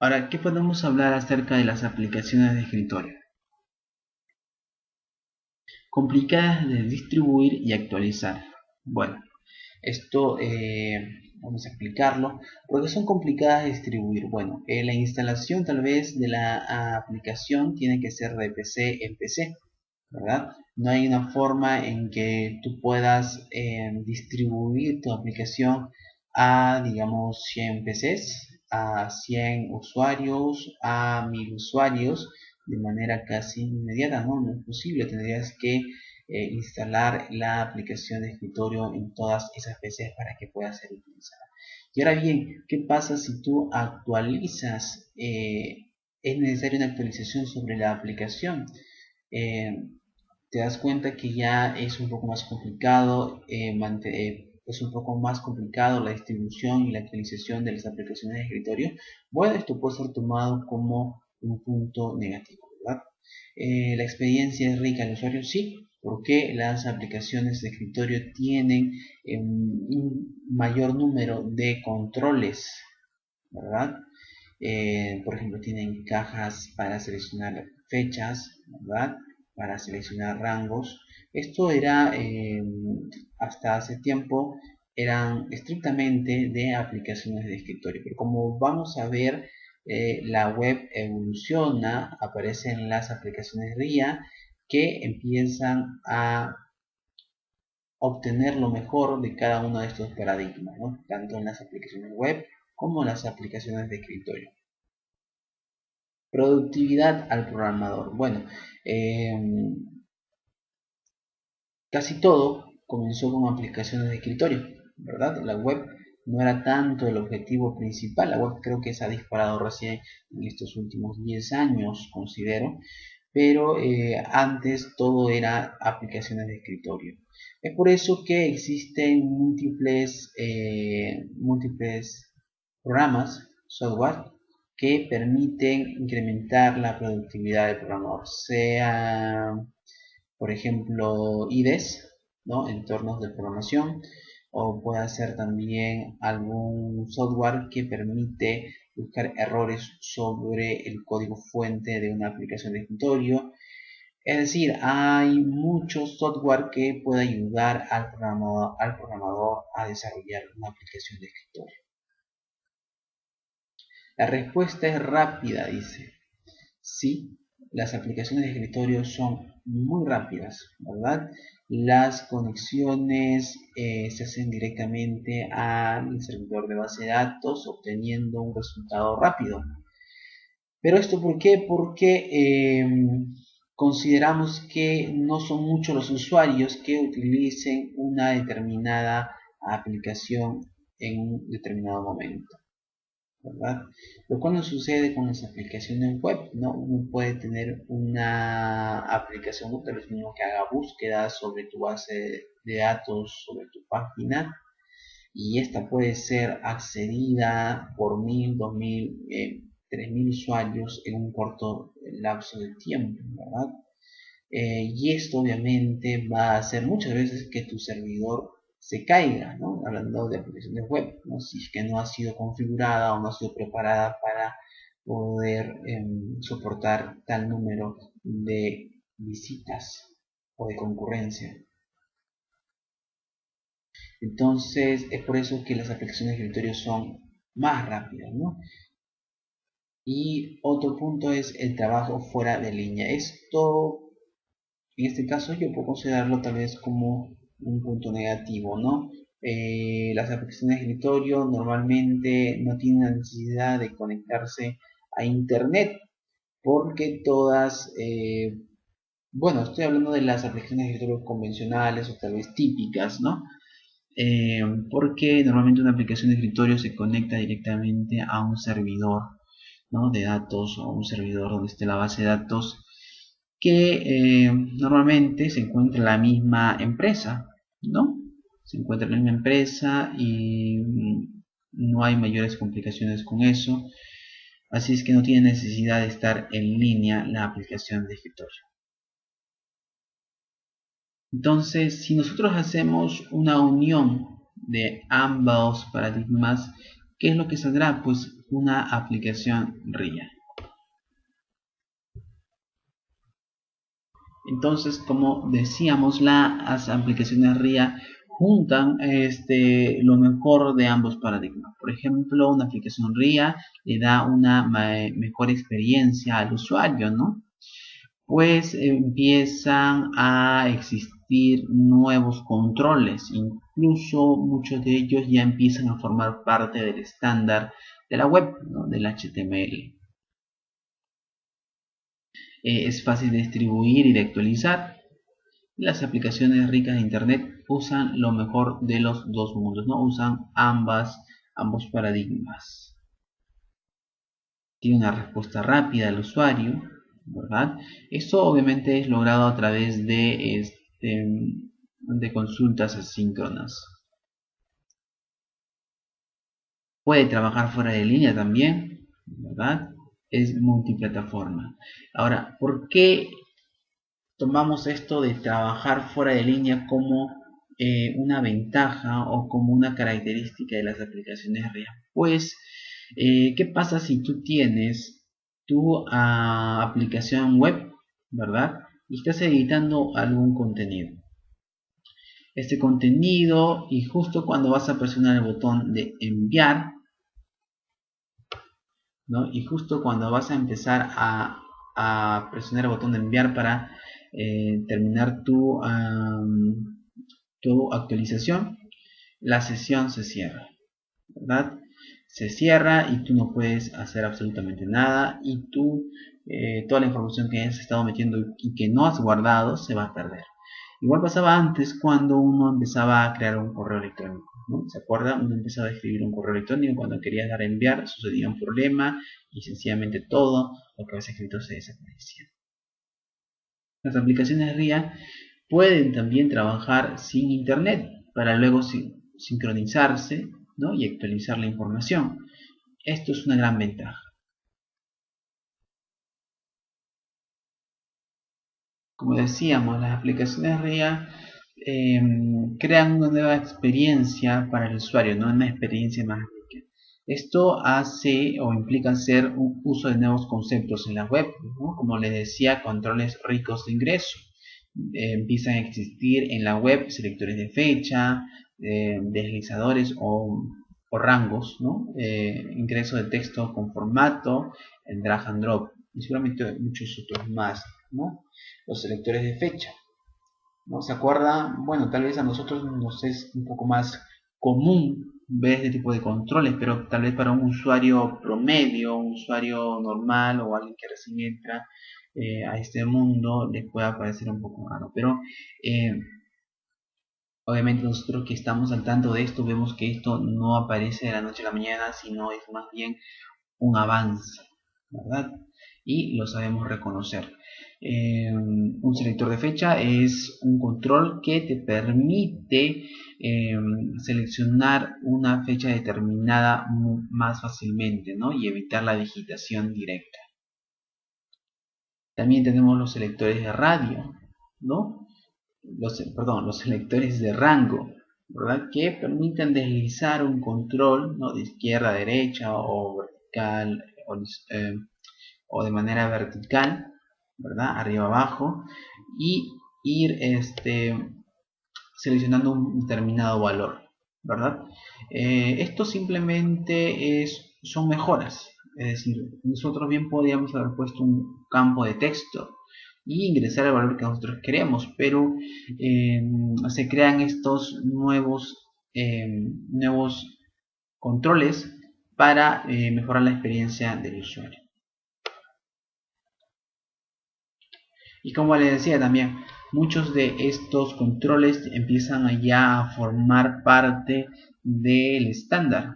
Ahora, ¿qué podemos hablar acerca de las aplicaciones de escritorio? Complicadas de distribuir y actualizar. Bueno, esto vamos a explicarlo. ¿Por qué son complicadas de distribuir? Bueno, la instalación tal vez de la aplicación tiene que ser de PC en PC, ¿verdad? No hay una forma en que tú puedas distribuir tu aplicación a, digamos, 100 PCs, a 100 usuarios, a 1000 usuarios de manera casi inmediata, ¿no? No es posible, tendrías que instalar la aplicación de escritorio en todas esas PCs para que pueda ser utilizada. Y ahora bien, ¿qué pasa si tú actualizas? Es necesaria una actualización sobre la aplicación. Eh, Te das cuenta que ya es un poco más complicado, es un poco más complicado la distribución y la actualización de las aplicaciones de escritorio. Bueno, esto puede ser tomado como un punto negativo, ¿verdad? La experiencia es rica al usuario, sí, porque las aplicaciones de escritorio tienen un mayor número de controles, ¿verdad? Por ejemplo, tienen cajas para seleccionar fechas, ¿verdad? Para seleccionar rangos. Esto era, hasta hace tiempo, eran estrictamente de aplicaciones de escritorio. Pero como vamos a ver, la web evoluciona, aparecen las aplicaciones RIA que empiezan a obtener lo mejor de cada uno de estos paradigmas, ¿no? Tanto en las aplicaciones web como en las aplicaciones de escritorio. Productividad al programador. Bueno, eh, casi todo comenzó con aplicaciones de escritorio, ¿verdad? La web no era tanto el objetivo principal. La web creo que se ha disparado recién en estos últimos 10 años, considero. Pero antes todo era aplicaciones de escritorio. Es por eso que existen múltiples programas, software, que permiten incrementar la productividad del programador, sea por ejemplo IDEs, ¿no? Entornos de programación, o puede ser también algún software que permite buscar errores sobre el código fuente de una aplicación de escritorio. Es decir, hay mucho software que puede ayudar al programador a desarrollar una aplicación de escritorio. La respuesta es rápida, dice. Sí, las aplicaciones de escritorio son muy rápidas, ¿verdad? Las conexiones se hacen directamente al servidor de base de datos obteniendo un resultado rápido. ¿Pero esto por qué? Porque consideramos que no son muchos los usuarios que utilicen una determinada aplicación en un determinado momento, ¿verdad? Lo cual no sucede con las aplicaciones web, ¿no? Uno puede tener una aplicación web, tal vez mismo que haga búsquedas sobre tu base de datos, sobre tu página, y esta puede ser accedida por 1000, 2000, 3000 usuarios en un corto lapso de tiempo, ¿verdad? Y esto obviamente va a hacer muchas veces que tu servidor se caiga, ¿no? Hablando de aplicaciones web, ¿no? Si es que no ha sido configurada o no ha sido preparada para poder soportar tal número de visitas o de concurrencia. Entonces es por eso que las aplicaciones de escritorio son más rápidas, ¿no? Y otro punto es el trabajo fuera de línea. Esto, en este caso, yo puedo considerarlo tal vez como un punto negativo, ¿no? Las aplicaciones de escritorio normalmente no tienen la necesidad de conectarse a internet porque todas, bueno, estoy hablando de las aplicaciones de escritorio convencionales o tal vez típicas, ¿no? Eh, Porque normalmente una aplicación de escritorio se conecta directamente a un servidor, ¿no? De datos o un servidor donde esté la base de datos que normalmente se encuentra en la misma empresa, ¿no? Se encuentra en la misma empresa y no hay mayores complicaciones con eso, así es que no tiene necesidad de estar en línea la aplicación de escritorio. Entonces, si nosotros hacemos una unión de ambos paradigmas, ¿qué es lo que saldrá? Pues una aplicación RIA. Entonces, como decíamos, las aplicaciones RIA juntan lo mejor de ambos paradigmas. Por ejemplo, una aplicación RIA le da una mejor experiencia al usuario, ¿no? Pues empiezan a existir nuevos controles, incluso muchos de ellos ya empiezan a formar parte del estándar de la web, ¿no? Del HTML. Es fácil de distribuir y de actualizar. Las aplicaciones ricas de internet usan lo mejor de los dos mundos, ¿no? Usan ambos paradigmas. Tiene una respuesta rápida al usuario, ¿verdad? Esto obviamente es logrado a través de consultas asíncronas. Puede trabajar fuera de línea también, ¿verdad? Es multiplataforma. Ahora, ¿por qué tomamos esto de trabajar fuera de línea como una ventaja o como una característica de las aplicaciones RIA? Pues, ¿qué pasa si tú tienes tu aplicación web, ¿verdad? Y estás editando algún contenido. Este contenido, y justo cuando vas a presionar el botón de enviar, ¿no? Y justo cuando vas a empezar a presionar el botón de enviar para terminar tu actualización, la sesión se cierra, ¿verdad? Se cierra y tú no puedes hacer absolutamente nada, y toda la información que has estado metiendo y que no has guardado se va a perder. Igual pasaba antes cuando uno empezaba a crear un correo electrónico, ¿no? ¿Se acuerdan? Uno empezaba a escribir un correo electrónico, cuando querías dar a enviar sucedía un problema y sencillamente todo lo que habías escrito se desaparecía. Las aplicaciones RIA pueden también trabajar sin internet para luego sincronizarse, ¿no? Y actualizar la información. Esto es una gran ventaja. Como decíamos, las aplicaciones RIA crean una nueva experiencia para el usuario, no una experiencia más rica. Esto hace o implica hacer un uso de nuevos conceptos en la web, ¿no? Como les decía, controles ricos de ingreso. Empiezan a existir en la web selectores de fecha, deslizadores o rangos, ¿no? Ingreso de texto con formato, el drag and drop, y seguramente muchos otros más, ¿no? Los selectores de fecha, ¿no? ¿Se acuerda? Bueno, tal vez a nosotros nos es un poco más común ver este tipo de controles, pero tal vez para un usuario promedio, un usuario normal o alguien que recién entra a este mundo les pueda parecer un poco raro. Pero obviamente nosotros que estamos al tanto de esto vemos que esto no aparece de la noche a la mañana, sino es más bien un avance, ¿verdad? Y lo sabemos reconocer. Un selector de fecha es un control que te permite seleccionar una fecha determinada más fácilmente, ¿no? Y evitar la digitación directa. También tenemos los selectores de radio, ¿no? Los selectores de rango, ¿verdad? Que permiten deslizar un control, ¿no? De izquierda a derecha o vertical o de manera vertical, ¿verdad? Arriba abajo, y ir seleccionando un determinado valor, ¿verdad? Esto simplemente son mejoras. Es decir, nosotros bien podríamos haber puesto un campo de texto y ingresar el valor que nosotros queremos, pero se crean estos nuevos controles para mejorar la experiencia del usuario. Y como les decía también, muchos de estos controles empiezan ya a formar parte del estándar,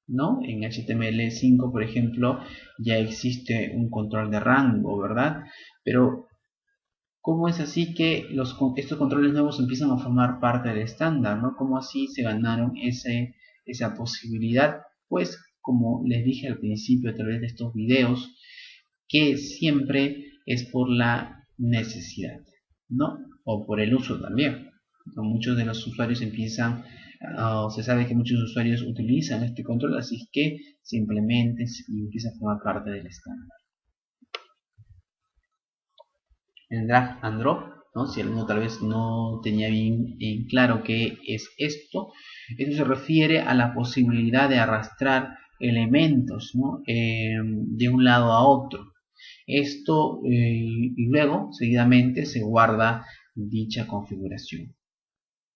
¿no? En HTML5, por ejemplo, ya existe un control de rango, ¿verdad? Pero ¿cómo es así que estos controles nuevos empiezan a formar parte del estándar, ¿no? ¿Cómo así se ganaron esa posibilidad? Pues, como les dije al principio a través de estos videos, que siempre es por la necesidad, ¿no? O por el uso también. Muchos de los usuarios empiezan Se sabe que muchos usuarios utilizan este control, así que simplemente empieza a formar parte del estándar. El drag and drop, ¿no? Si alguno tal vez no tenía bien en claro qué es esto se refiere a la posibilidad de arrastrar elementos, ¿no? De un lado a otro. Esto y luego seguidamente se guarda dicha configuración,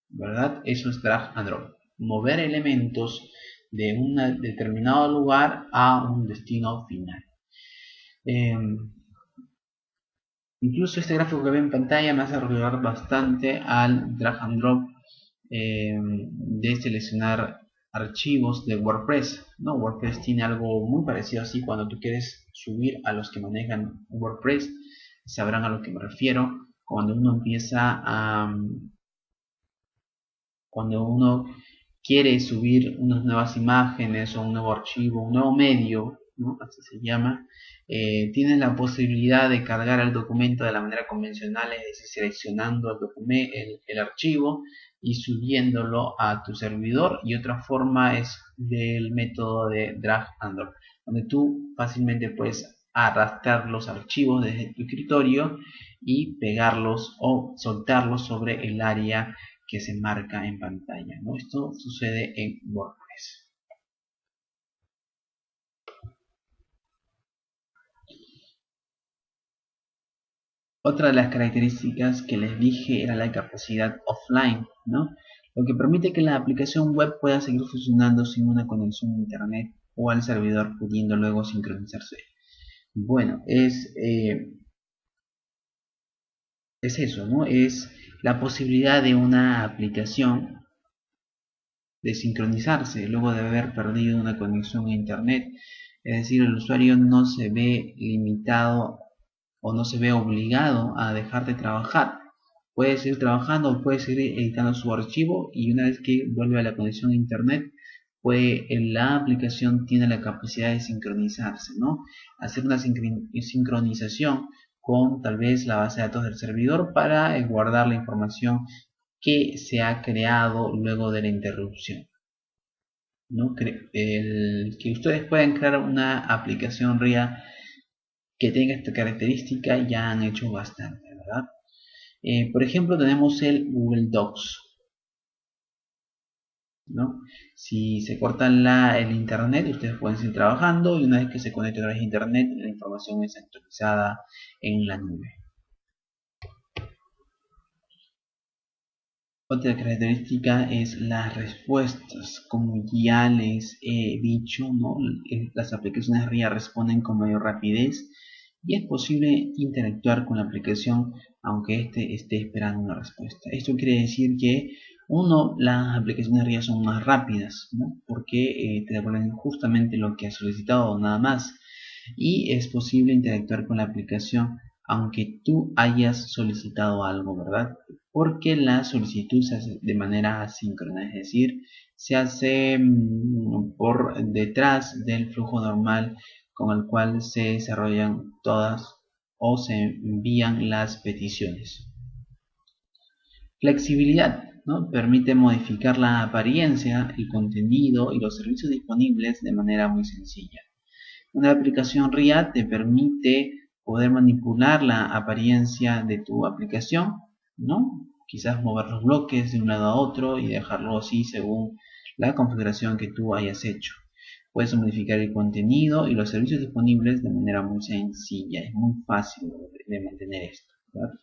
¿verdad? Eso es drag and drop, mover elementos de un determinado lugar a un destino final. Incluso este gráfico que ve en pantalla me hace recordar bastante al drag and drop de seleccionar archivos de WordPress, ¿no? WordPress tiene algo muy parecido así. Cuando tú quieres subir, a los que manejan WordPress sabrán a lo que me refiero. Cuando uno empieza a cuando uno quiere subir unas nuevas imágenes o un nuevo archivo, un nuevo medio, ¿no? Así se llama, tienes la posibilidad de cargar el documento de la manera convencional, es decir, seleccionando el archivo y subiéndolo a tu servidor. Y otra forma es del método de drag and drop, donde tú fácilmente puedes arrastrar los archivos desde tu escritorio y pegarlos o soltarlos sobre el área que se marca en pantalla, ¿no? Esto sucede en WordPress. Otra de las características que les dije era la capacidad offline, ¿no? Lo que permite que la aplicación web pueda seguir funcionando sin una conexión a internet o al servidor, pudiendo luego sincronizarse. Bueno, es eso, ¿no? Es la posibilidad de una aplicación de sincronizarse luego de haber perdido una conexión a internet. Es decir, el usuario no se ve limitado o no se ve obligado a dejar de trabajar. Puede seguir trabajando o puede seguir editando su archivo, y una vez que vuelve a la conexión a internet, pues la aplicación tiene la capacidad de sincronizarse, ¿no? Hacer una sincronización con tal vez la base de datos del servidor para guardar la información que se ha creado luego de la interrupción, ¿no? Que ustedes puedan crear una aplicación RIA que tenga esta característica ya han hecho bastante, ¿verdad? Por ejemplo, tenemos el Google Docs, ¿no? Si se corta el internet, ustedes pueden seguir trabajando, y una vez que se conecte a través de internet, la información es actualizada en la nube. Otra característica es las respuestas. Como ya les he dicho, ¿no? Las aplicaciones RIA responden con mayor rapidez y es posible interactuar con la aplicación aunque éste esté esperando una respuesta. Esto quiere decir que las aplicaciones RIA son más rápidas, ¿no? Porque te devuelven justamente lo que has solicitado, nada más. Y es posible interactuar con la aplicación aunque tú hayas solicitado algo, ¿verdad? Porque la solicitud se hace de manera asíncrona, es decir, se hace por detrás del flujo normal con el cual se desarrollan todas o se envían las peticiones. Flexibilidad, ¿no? Permite modificar la apariencia, el contenido y los servicios disponibles de manera muy sencilla. Una aplicación RIA te permite poder manipular la apariencia de tu aplicación, ¿no? Quizás mover los bloques de un lado a otro y dejarlo así según la configuración que tú hayas hecho. Puedes modificar el contenido y los servicios disponibles de manera muy sencilla. Es muy fácil de mantener esto, ¿verdad?